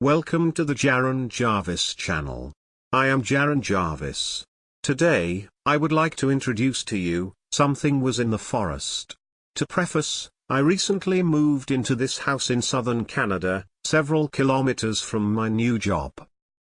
Welcome to the Jaron Jarvis channel. I am Jaron Jarvis. Today, I would like to introduce to you, Something Was in the Forest. To preface, I recently moved into this house in southern Canada, several kilometers from my new job.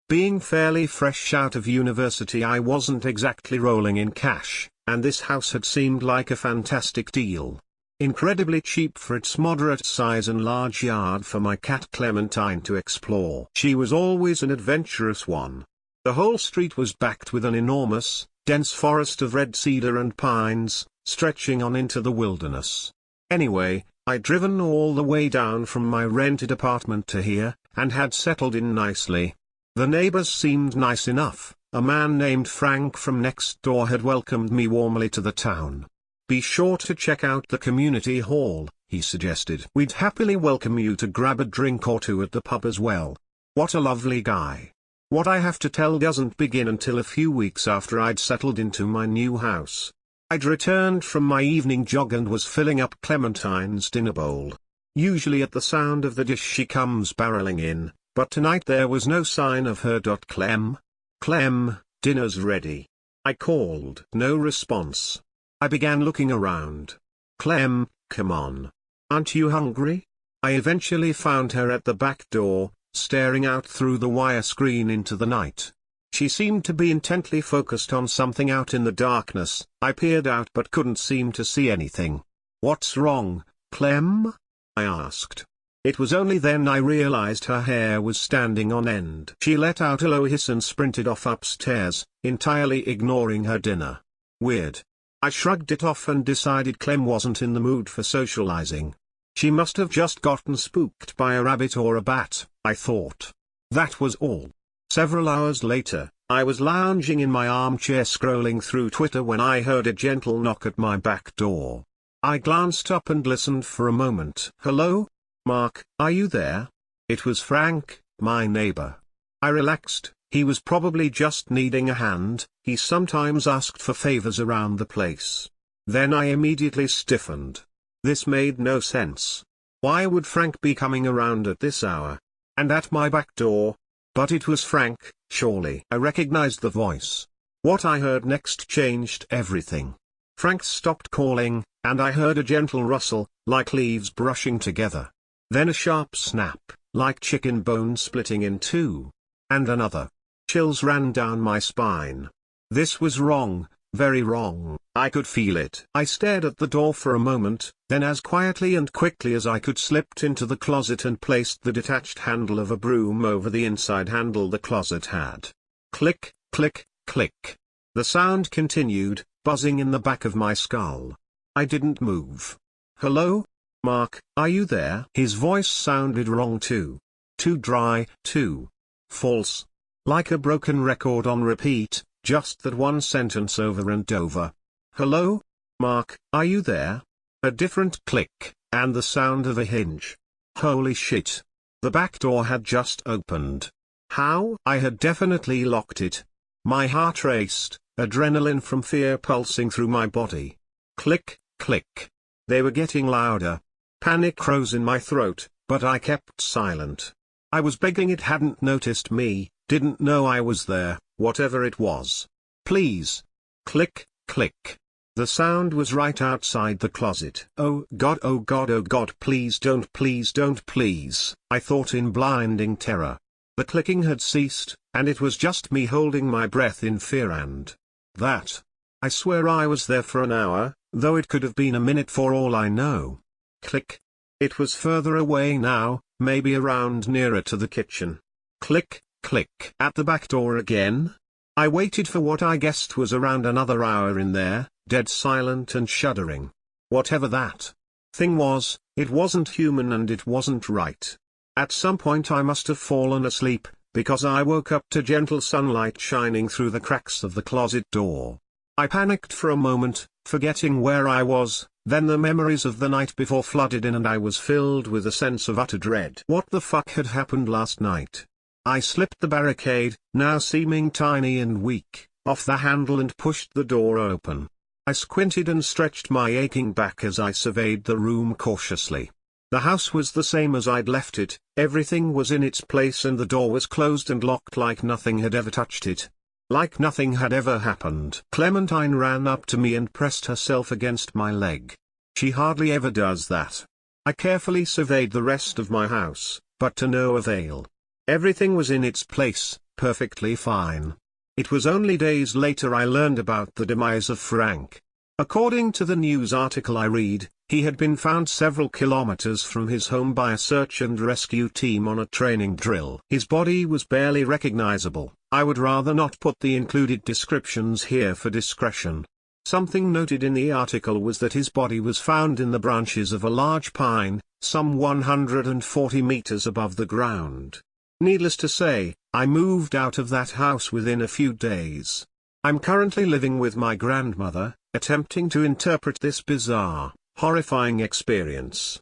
Being fairly fresh out of university, I wasn't exactly rolling in cash, and this house had seemed like a fantastic deal. Incredibly cheap for its moderate size and large yard for my cat Clementine to explore. She was always an adventurous one. The whole street was backed with an enormous, dense forest of red cedar and pines, stretching on into the wilderness. Anyway, I'd driven all the way down from my rented apartment to here, and had settled in nicely. The neighbors seemed nice enough. A man named Frank from next door had welcomed me warmly to the town. "Be sure to check out the community hall," he suggested. "We'd happily welcome you to grab a drink or two at the pub as well." What a lovely guy. What I have to tell doesn't begin until a few weeks after I'd settled into my new house. I'd returned from my evening jog and was filling up Clementine's dinner bowl. Usually at the sound of the dish she comes barreling in, but tonight there was no sign of her. "Clem? Clem, dinner's ready," I called. No response. I began looking around. "Clem, come on. Aren't you hungry?" I eventually found her at the back door, staring out through the wire screen into the night. She seemed to be intently focused on something out in the darkness. I peered out but couldn't seem to see anything. "What's wrong, Clem?" I asked. It was only then I realized her hair was standing on end. She let out a low hiss and sprinted off upstairs, entirely ignoring her dinner. Weird. I shrugged it off and decided Clem wasn't in the mood for socializing. She must have just gotten spooked by a rabbit or a bat, I thought. That was all. Several hours later, I was lounging in my armchair scrolling through Twitter when I heard a gentle knock at my back door. I glanced up and listened for a moment. "Hello? Mark, are you there?" It was Frank, my neighbor. I relaxed. He was probably just needing a hand. He sometimes asked for favors around the place. Then I immediately stiffened. This made no sense. Why would Frank be coming around at this hour? And at my back door? But it was Frank, surely. I recognized the voice. What I heard next changed everything. Frank stopped calling, and I heard a gentle rustle, like leaves brushing together. Then a sharp snap, like chicken bone splitting in two. And another. Chills ran down my spine. This was wrong, very wrong. I could feel it. I stared at the door for a moment, then as quietly and quickly as I could slipped into the closet and placed the detached handle of a broom over the inside handle the closet had. Click, click, click. The sound continued, buzzing in the back of my skull. I didn't move. "Hello? Mark, are you there?" His voice sounded wrong too. Too dry, too false. Like a broken record on repeat, just that one sentence over and over. "Hello? Mark, are you there?" A different click, and the sound of a hinge. Holy shit. The back door had just opened. How? I had definitely locked it. My heart raced, adrenaline from fear pulsing through my body. Click, click. They were getting louder. Panic rose in my throat, but I kept silent. I was begging it hadn't noticed me, didn't know I was there, whatever it was. Please. Click, click. The sound was right outside the closet. "Oh God, oh God, oh God, please don't, please," I thought in blinding terror. The clicking had ceased, and it was just me holding my breath in fear and that. I swear I was there for an hour, though it could have been a minute for all I know. Click. It was further away now, maybe around nearer to the kitchen. Click, click. At the back door again? I waited for what I guessed was around another hour in there, dead silent and shuddering. Whatever that thing was, it wasn't human and it wasn't right. At some point I must have fallen asleep, because I woke up to gentle sunlight shining through the cracks of the closet door. I panicked for a moment, forgetting where I was, then the memories of the night before flooded in and I was filled with a sense of utter dread. What the fuck had happened last night? I slipped the barricade, now seeming tiny and weak, off the handle and pushed the door open. I squinted and stretched my aching back as I surveyed the room cautiously. The house was the same as I'd left it, everything was in its place and the door was closed and locked like nothing had ever touched it. Like nothing had ever happened. Clementine ran up to me and pressed herself against my leg. She hardly ever does that. I carefully surveyed the rest of my house, but to no avail. Everything was in its place, perfectly fine. It was only days later I learned about the demise of Frank. According to the news article I read, he had been found several kilometers from his home by a search and rescue team on a training drill. His body was barely recognizable. I would rather not put the included descriptions here for discretion. Something noted in the article was that his body was found in the branches of a large pine, some 140 meters above the ground. Needless to say, I moved out of that house within a few days. I'm currently living with my grandmother, attempting to interpret this bizarre, horrifying experience.